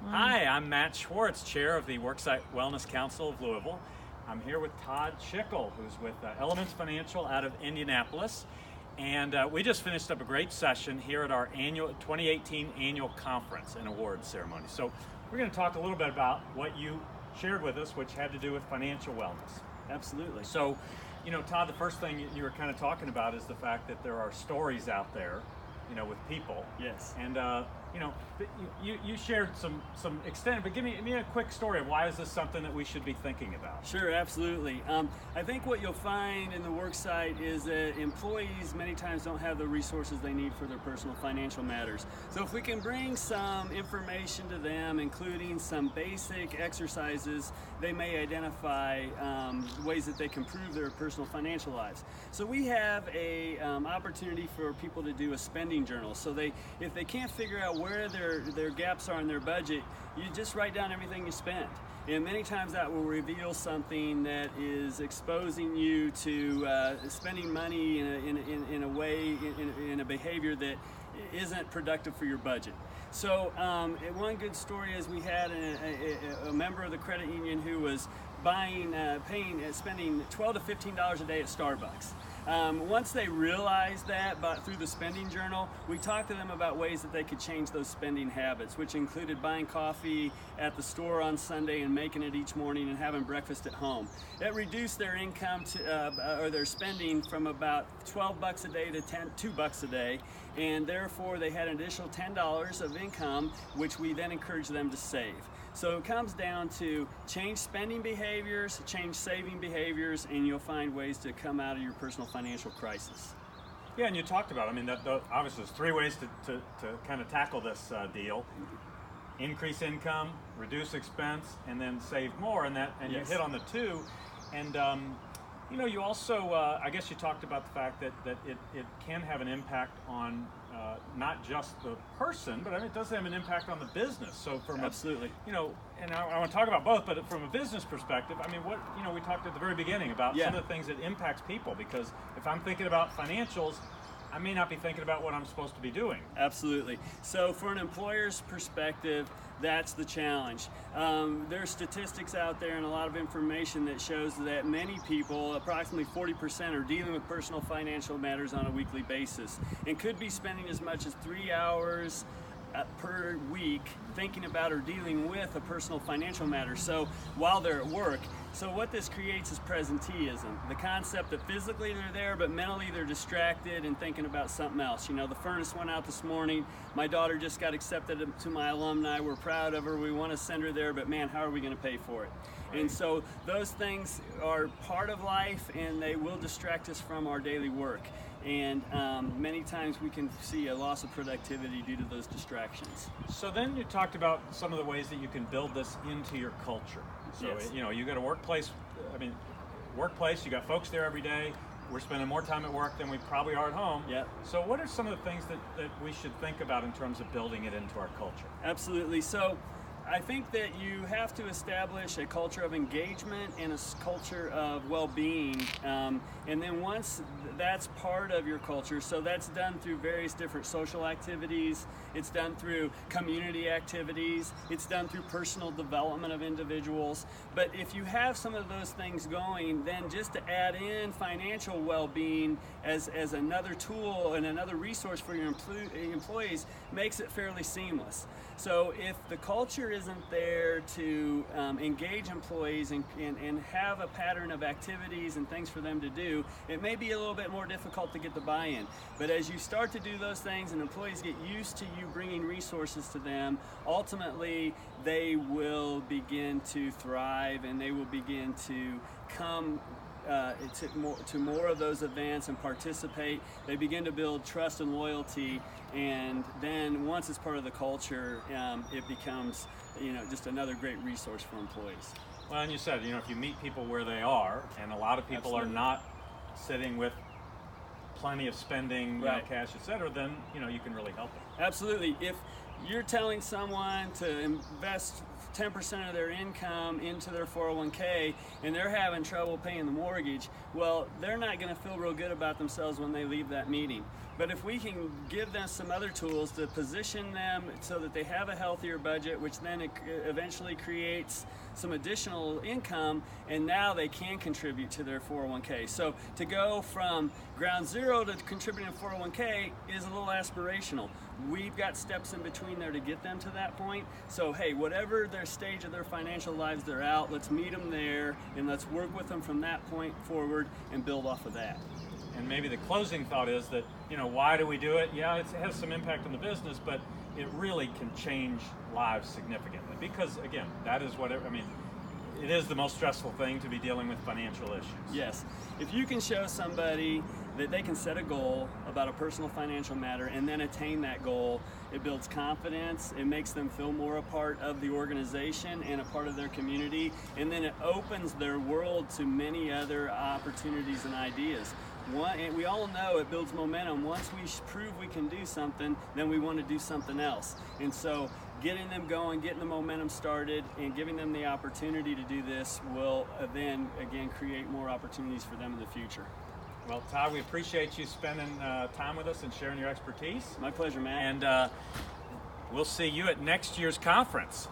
Hi, I'm Matt Schwartz, Chair of the Worksite Wellness Council of Louisville. I'm here with Todd Shickel, who's with Elements Financial out of Indianapolis. And we just finished up a great session here at our annual 2018 annual conference and awards ceremony. So we're going to talk a little bit about what you shared with us, which had to do with financial wellness. Absolutely. So, Todd, the first thing you were kind of talking about is the fact that there are stories out there, with people. Yes. And, you shared some extent, but give me a quick story of why is this something that we should be thinking about? Sure, absolutely. I think what you'll find in the worksite is that employees many times don't have the resources they need for their personal financial matters. So if we can bring some information to them, including some basic exercises, they may identify ways that they can improve their personal financial lives. So we have a opportunity for people to do a spending journal. So if they can't figure out where their gaps are in their budget, you just write down everything you spend. And many times that will reveal something that is exposing you to spending money in a way, in a behavior that isn't productive for your budget. So one good story is we had a member of the credit union who was spending $12 to $15 a day at Starbucks. Once they realized that through the spending journal, we talked to them about ways that they could change those spending habits, which included buying coffee at the store on Sunday and making it each morning and having breakfast at home. It reduced their income or their spending from about $12 a day to $2 a day, and therefore they had an additional $10 of income, which we then encouraged them to save. So it comes down to change spending behaviors, change saving behaviors, and you'll find ways to come out of your personal financial crisis. Yeah, and you talked about, obviously there's three ways to kind of tackle this deal. Increase income, reduce expense, and then save more, and Yes. You hit on the two. And you also, I guess you talked about the fact that it can have an impact on not just the person, but it does have an impact on the business. So Absolutely. And I want to talk about both, but from a business perspective, we talked at the very beginning about some of the things that impacts people, because if I'm thinking about financials, I may not be thinking about what I'm supposed to be doing. Absolutely. So for an employer's perspective, that's the challenge. There's statistics out there and a lot of information that shows that many people, approximately 40%, are dealing with personal financial matters on a weekly basis and could be spending as much as 3 hours per week thinking about or dealing with a personal financial matter. So while they're at work. So what this creates is presenteeism. The concept that physically they're there, but mentally they're distracted and thinking about something else. The furnace went out this morning. My daughter just got accepted to my alumni. We're proud of her. We want to send her there, but man, how are we going to pay for it? And so those things are part of life, and they will distract us from our daily work. And many times we can see a loss of productivity due to those distractions. So then you talked about some of the ways that you can build this into your culture. So, Yes. You got a workplace, you got folks there every day. We're spending more time at work than we probably are at home. Yep. So what are some of the things that we should think about in terms of building it into our culture? Absolutely. So I think that you have to establish a culture of engagement and a culture of well-being, and then once that's part of your culture, so that's done through various different social activities, it's done through community activities, it's done through personal development of individuals. But if you have some of those things going, then just to add in financial well-being as another tool and another resource for your employees makes it fairly seamless. So if the culture isn't there to engage employees and have a pattern of activities and things for them to do, it may be a little bit more difficult to get the buy-in. But as you start to do those things and employees get used to you bringing resources to them, ultimately they will begin to thrive and they will begin to come to more of those events and participate. They begin to build trust and loyalty, and then once it's part of the culture, it becomes just another great resource for employees. Well, and you said, if you meet people where they are, and a lot of people Absolutely. are not sitting with plenty of spending, Right. cash, etc., then you can really help them. Absolutely. If you're telling someone to invest 10% of their income into their 401k and they're having trouble paying the mortgage, well, they're not going to feel real good about themselves when they leave that meeting. But if we can give them some other tools to position them so that they have a healthier budget, which then it eventually creates some additional income, and now they can contribute to their 401k. So to go from ground zero to contributing to 401k is a little aspirational. We've got steps in between there to get them to that point. So hey, whatever their stage of their financial lives they're out, let's meet them there and let's work with them from that point forward and build off of that. And maybe the closing thought is that, why do we do it? Yeah, it has some impact on the business, but it really can change lives significantly because, again, that is what it is the most stressful thing to be dealing with financial issues. Yes. If you can show somebody that they can set a goal about a personal financial matter and then attain that goal, it builds confidence, it makes them feel more a part of the organization and a part of their community, and then it opens their world to many other opportunities and ideas. And we all know it builds momentum. Once we prove we can do something, then we want to do something else. And so getting them going, getting the momentum started, and giving them the opportunity to do this will then, again, create more opportunities for them in the future. Well, Todd, we appreciate you spending time with us and sharing your expertise. My pleasure, Matt. And we'll see you at next year's conference.